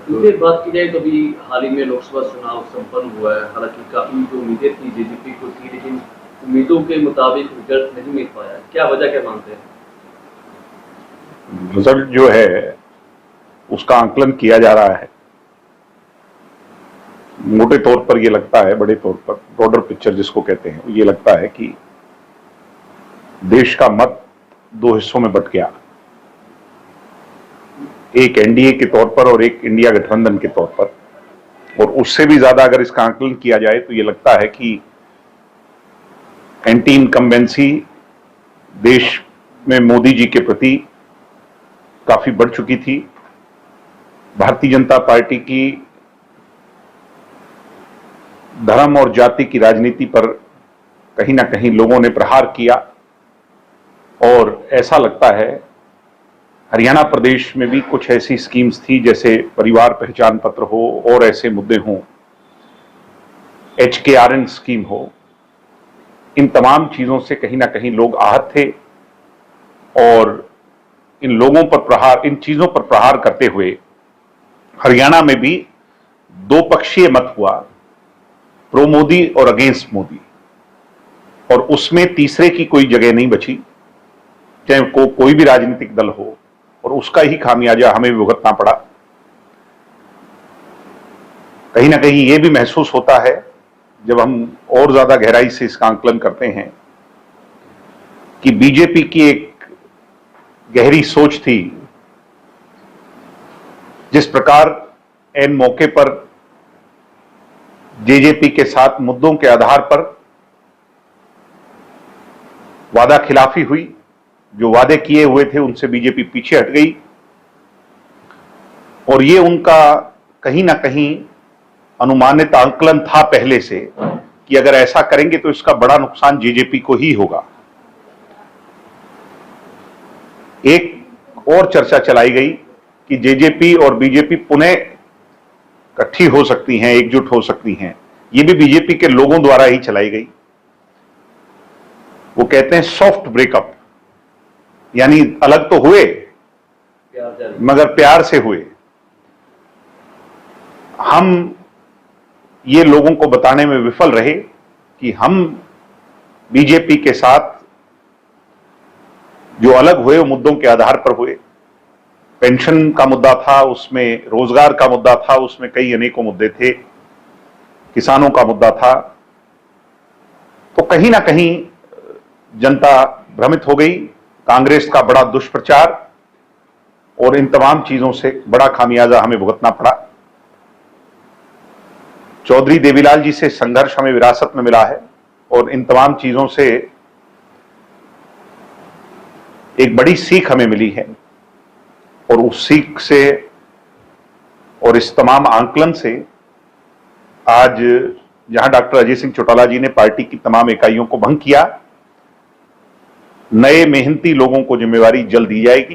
फिर बात की जाए तो अभी हाल ही में लोकसभा चुनाव संपन्न हुआ है। हालांकि काफी जो उम्मीदें थी जेजेपी को थी, लेकिन उम्मीदों के मुताबिक रिजल्ट नहीं मिल पाया। क्या वजह क्या मानते हैं? रिजल्ट जो है उसका आंकलन किया जा रहा है। मोटे तौर पर यह लगता है, बड़े तौर पर ब्रॉडर पिक्चर जिसको कहते हैं, ये लगता है कि देश का मत दो हिस्सों में बंट गया, एक एनडीए के तौर पर और एक इंडिया गठबंधन के तौर पर। और उससे भी ज्यादा अगर इसका आंकलन किया जाए तो यह लगता है कि एंटी इनकम्बेंसी देश में मोदी जी के प्रति काफी बढ़ चुकी थी। भारतीय जनता पार्टी की धर्म और जाति की राजनीति पर कहीं ना कहीं लोगों ने प्रहार किया, और ऐसा लगता है हरियाणा प्रदेश में भी कुछ ऐसी स्कीम्स थी जैसे परिवार पहचान पत्र हो और ऐसे मुद्दे हों, HKRN स्कीम हो, इन तमाम चीजों से कहीं ना कहीं लोग आहत थे। और इन चीजों पर प्रहार करते हुए हरियाणा में भी दो पक्षीय मत हुआ, प्रो मोदी और अगेंस्ट मोदी, और उसमें तीसरे की कोई जगह नहीं बची, चाहे कोई भी राजनीतिक दल हो, और उसका ही खामियाजा हमें भी भुगतना पड़ा। कहीं ना कहीं यह भी महसूस होता है जब हम और ज्यादा गहराई से इसका आंकलन करते हैं कि बीजेपी की एक गहरी सोच थी। जिस प्रकार एन मौके पर जेजेपी के साथ मुद्दों के आधार पर वादा खिलाफी हुई, जो वादे किए हुए थे उनसे बीजेपी पीछे हट गई, और ये उनका कहीं ना कहीं अनुमानित आंकलन था पहले से कि अगर ऐसा करेंगे तो इसका बड़ा नुकसान जेजेपी को ही होगा। एक और चर्चा चलाई गई कि जेजेपी और बीजेपी पुनः इकट्ठी हो सकती हैं, एकजुट हो सकती हैं। ये भी बीजेपी के लोगों द्वारा ही चलाई गई। वो कहते हैं सॉफ्ट ब्रेकअप, यानी अलग तो हुए मगर प्यार से हुए। हम ये लोगों को बताने में विफल रहे कि हम बीजेपी के साथ जो अलग हुए वो मुद्दों के आधार पर हुए। पेंशन का मुद्दा था, उसमें रोजगार का मुद्दा था, उसमें कई अनेकों मुद्दे थे, किसानों का मुद्दा था। तो कहीं ना कहीं जनता भ्रमित हो गई। कांग्रेस का बड़ा दुष्प्रचार और इन तमाम चीजों से बड़ा खामियाजा हमें भुगतना पड़ा। चौधरी देवीलाल जी से संघर्ष हमें विरासत में मिला है, और इन तमाम चीजों से एक बड़ी सीख हमें मिली है। और उस सीख से और इस तमाम आंकलन से आज जहां डॉक्टर अजय सिंह चौटाला जी ने पार्टी की तमाम इकाइयों को भंग किया, नए मेहनती लोगों को जिम्मेवारी जल्द दी जाएगी।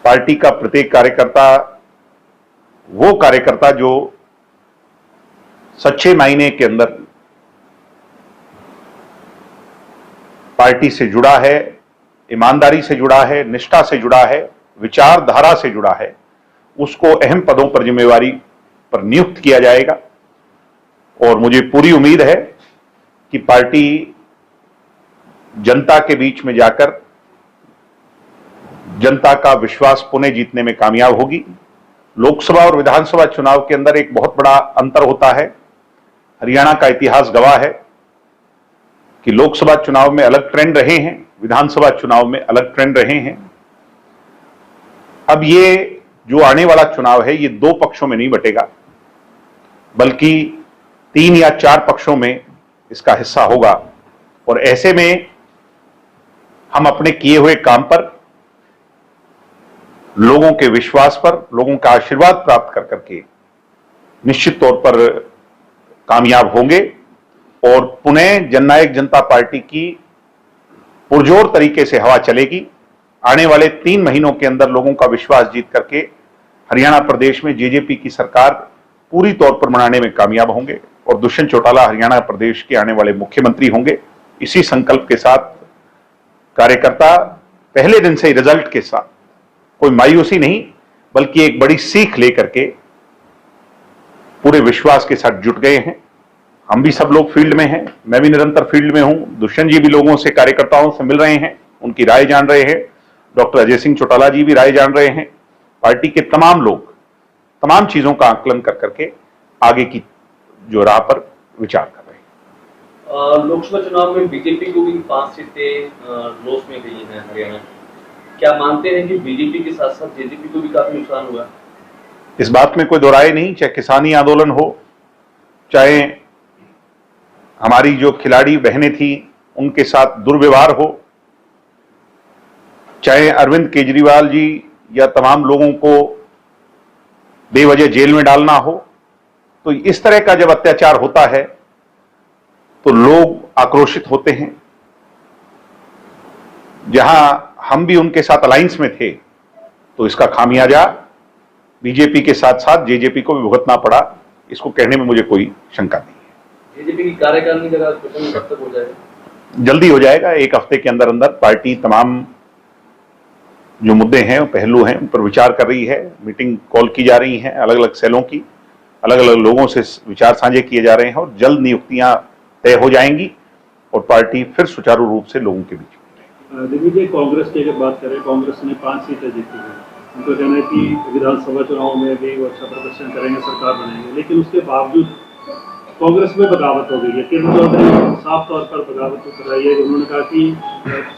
पार्टी का प्रत्येक कार्यकर्ता, वो कार्यकर्ता जो सच्चे मायने के अंदर पार्टी से जुड़ा है, ईमानदारी से जुड़ा है, निष्ठा से जुड़ा है, विचारधारा से जुड़ा है, उसको अहम पदों पर जिम्मेवारी पर नियुक्त किया जाएगा। और मुझे पूरी उम्मीद है कि पार्टी जनता के बीच में जाकर जनता का विश्वास पुनः जीतने में कामयाब होगी। लोकसभा और विधानसभा चुनाव के अंदर एक बहुत बड़ा अंतर होता है। हरियाणा का इतिहास गवाह है कि लोकसभा चुनाव में अलग ट्रेंड रहे हैं, विधानसभा चुनाव में अलग ट्रेंड रहे हैं। अब ये जो आने वाला चुनाव है ये दो पक्षों में नहीं बटेगा, बल्कि 3 या 4 पक्षों में इसका हिस्सा होगा। और ऐसे में हम अपने किए हुए काम पर, लोगों के विश्वास पर, लोगों का आशीर्वाद प्राप्त कर करके निश्चित तौर पर कामयाब होंगे, और पुनः जननायक जनता पार्टी की पुरजोर तरीके से हवा चलेगी। आने वाले 3 महीनों के अंदर लोगों का विश्वास जीत करके हरियाणा प्रदेश में जेजेपी की सरकार पूरी तौर पर बनाने में कामयाब होंगे, और दुष्यंत चौटाला हरियाणा प्रदेश के आने वाले मुख्यमंत्री होंगे। इसी संकल्प के साथ कार्यकर्ता पहले दिन से ही रिजल्ट के साथ, कोई मायूसी नहीं, बल्कि एक बड़ी सीख लेकर के पूरे विश्वास के साथ जुट गए हैं। हम भी सब लोग फील्ड में हैं, मैं भी निरंतर फील्ड में हूं, दुष्यंत जी भी लोगों से, कार्यकर्ताओं से मिल रहे हैं, उनकी राय जान रहे हैं, डॉक्टर अजय सिंह चौटाला जी भी राय जान रहे हैं। पार्टी के तमाम लोग तमाम चीजों का आकलन कर करके आगे की जो राह पर विचार कर रहे हैं। लोकसभा चुनाव में बीजेपी को भी 5 सीटें लॉस में गई हैं हरियाणा। क्या मानते हैं कि बीजेपी के साथ साथ जेजेपी को भी काफी नुकसान हुआ? इस बात में कोई दो राय नहीं, चाहे किसानी आंदोलन हो, चाहे हमारी जो खिलाड़ी बहनें थी उनके साथ दुर्व्यवहार हो, चाहे अरविंद केजरीवाल जी या तमाम लोगों को बेवजह जेल में डालना हो, तो इस तरह का जब अत्याचार होता है तो लोग आक्रोशित होते हैं। जहां हम भी उनके साथ अलायंस में थे तो इसका खामियाजा बीजेपी के साथ साथ जेजेपी को भी भुगतना पड़ा, इसको कहने में मुझे कोई शंका नहीं है। जेजेपी की कार्यकारिणी का गठन कब तक हो जाएगा? जल्दी हो जाएगा, 1 हफ्ते के अंदर अंदर पार्टी तमाम जो मुद्दे हैं, पहलू हैं, उन पर विचार कर रही है। मीटिंग कॉल की जा रही हैं, अलग अलग सेलों की, अलग अलग लोगों से विचार साझे किए जा रहे हैं और जल्द नियुक्तियां तय हो जाएंगी और पार्टी फिर सुचारू रूप से लोगों के बीच में। दिग्विजय, कांग्रेस की अगर बात करें, कांग्रेस ने 5 सीटें जीती हैं। उनका कहना है कि विधानसभा चुनाव में भी वो अच्छा प्रदर्शन करेंगे, सरकार बनाएंगे, लेकिन उसके बावजूद कांग्रेस में बगावत हो गई है। किरण चौधरी साफ तौर पर बगावत कर रही है। उन्होंने कहा कि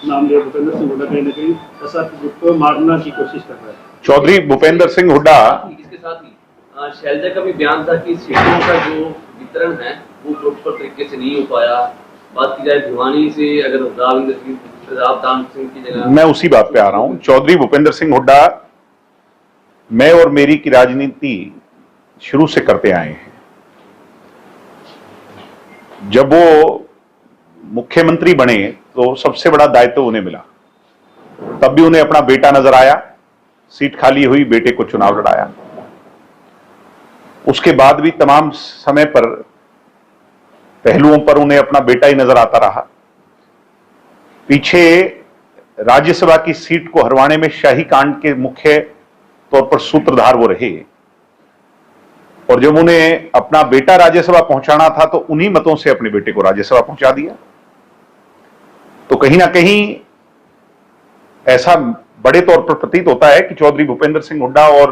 नाम लिया भूपेंद्र सिंह हुड्डा कहीं ना कहीं ऐसा को मारना की कोशिश कर रहा है। चौधरी भूपेंद्र सिंह हुड्डा, इसके साथ ही शैलजा का भी बयान था कि सीटों का जो वितरण है वो प्रॉपर तरीके से नहीं हो पाया। बात की जाए भिवानी से, अगर रावदान सिंह की जगह, मैं उसी बात पे आ रहा हूं। चौधरी भूपेंद्र सिंह हुड्डा मैं और मेरी की राजनीति शुरू से करते आए हैं। जब वो मुख्यमंत्री बने तो सबसे बड़ा दायित्व उन्हें मिला, तब भी उन्हें अपना बेटा नजर आया, सीट खाली हुई, बेटे को चुनाव लड़ाया। उसके बाद भी तमाम समय पर पहलुओं पर उन्हें अपना बेटा ही नजर आता रहा। पीछे राज्यसभा की सीट को हरवाने में शाही कांड के मुख्य तौर पर सूत्रधार वो रहे और जब उन्हें अपना बेटा राज्यसभा पहुंचाना था तो उन्हीं मतों से अपने बेटे को राज्यसभा पहुंचा दिया। तो कहीं ना कहीं ऐसा बड़े तौर पर प्रतीत होता है कि चौधरी भूपेंद्र सिंह हुड्डा और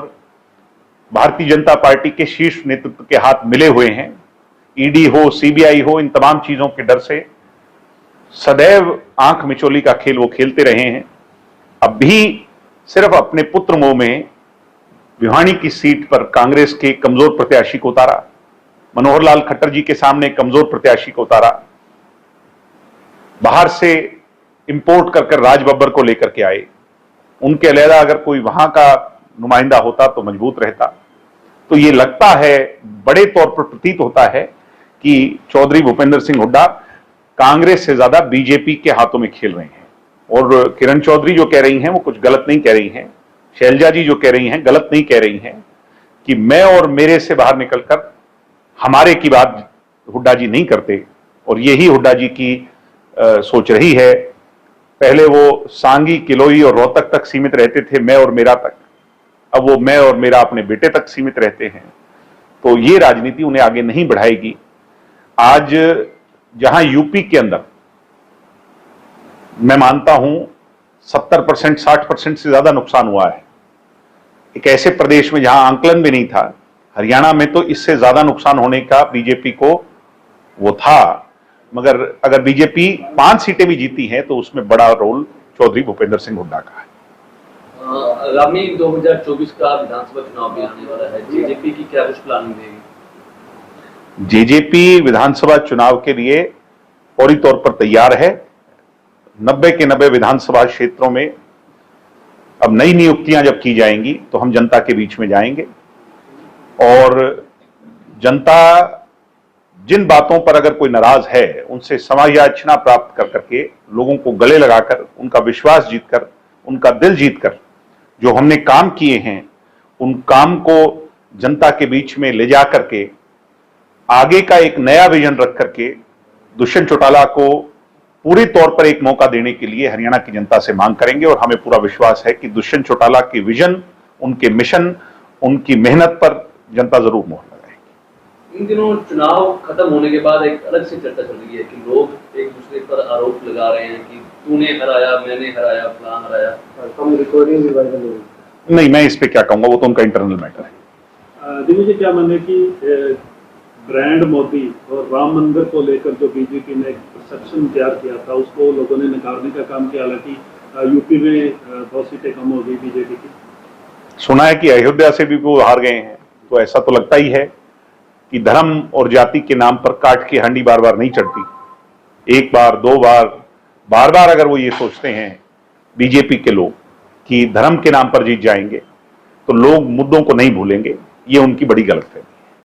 भारतीय जनता पार्टी के शीर्ष नेतृत्व के हाथ मिले हुए हैं। ईडी हो, सीबीआई हो, इन तमाम चीजों के डर से सदैव आंख मिचौली का खेल वो खेलते रहे हैं। अब भी सिर्फ अपने पुत्र मोह में भिवानी की सीट पर कांग्रेस के कमजोर प्रत्याशी को उतारा, मनोहर लाल खट्टर जी के सामने कमजोर प्रत्याशी को उतारा, बाहर से इंपोर्ट कर राज बब्बर को लेकर के आए। उनके अलहदा अगर कोई वहां का नुमाइंदा होता तो मजबूत रहता। तो ये लगता है, बड़े तौर पर प्रतीत होता है कि चौधरी भूपेंद्र सिंह हुड्डा कांग्रेस से ज्यादा बीजेपी के हाथों में खेल रहे हैं। और किरण चौधरी जो कह रही हैं वो कुछ गलत नहीं कह रही हैं, शैलजा जी जो कह रही हैं गलत नहीं कह रही हैं कि मैं और मेरे से बाहर निकलकर हमारे की बात हुड्डा जी नहीं करते। और यही हुड्डा जी की सोच रही है। पहले वो सांगी, किलोई और रोहतक तक सीमित रहते थे, मैं और मेरा तक। अब वो मैं और मेरा अपने बेटे तक सीमित रहते हैं। तो ये राजनीति उन्हें आगे नहीं बढ़ाएगी। आज जहां यूपी के अंदर मैं मानता हूं 70%, 60% से ज्यादा नुकसान हुआ है, एक ऐसे प्रदेश में जहां आंकलन भी नहीं था, हरियाणा में तो इससे ज्यादा नुकसान होने का बीजेपी को वो था। मगर अगर बीजेपी 5 सीटें भी जीती हैं तो उसमें बड़ा रोल चौधरी भूपेंद्र सिंह हुड्डा का है। आगामी 2024 का विधानसभा चुनाव भी आने वाला है, जेजेपी की क्या कुछ प्लानिंग रहेगी? जेजेपी विधानसभा चुनाव के लिए फौरी तौर पर तैयार है। 90 के 90 विधानसभा क्षेत्रों में अब नई नियुक्तियां जब की जाएंगी तो हम जनता के बीच में जाएंगे और जनता जिन बातों पर अगर कोई नाराज है उनसे समायाचना प्राप्त कर करके, लोगों को गले लगाकर, उनका विश्वास जीतकर, उनका दिल जीतकर जो हमने काम किए हैं उन काम को जनता के बीच में ले जा करके आगे का एक नया विजन रख करके दुष्यंत चौटाला को पूरे तौर पर एक मौका देने के लिए हरियाणा की जनता से मांग करेंगे। और हमें पूरा विश्वास है कि दुष्यंत चौटाला के विजन उनके मिशन, उनकी मेहनत पर जनता जरूर मोहर लगाएगी। इन दिनों चुनाव खत्म होने के बाद एक अलग से चर्चा चल रही है कि लोग एक दूसरे पर आरोप लगा रहे हैं कि तूने हराया, मैंने हराया, फलां हराया। रिकॉर्डिंग भी वायरल हो रही नहीं, मैं इस पे क्या कहूंगा, वो तो उनका इंटरनल मैटर है। दिनेश जी, क्या मानना है कि ब्रांड मोदी और राम मंदिर को लेकर जो बीजेपी ने एक परसेप्शन तैयार किया था, उसको लोगों ने नकारने का काम किया। हालांकि यूपी में 2 सीटें कम हो गई बीजेपी की। सुना है कि अयोध्या से भी वो हार गए हैं, तो ऐसा तो लगता ही है कि धर्म और जाति के नाम पर काट की हांडी बार बार नहीं चढ़ती। एक बार, 2 बार, बार बार अगर वो ये सोचते हैं बीजेपी के लोग कि धर्म के नाम पर जीत जाएंगे, तो लोग मुद्दों को नहीं भूलेंगे। ये उनकी बड़ी गलतफहमी है।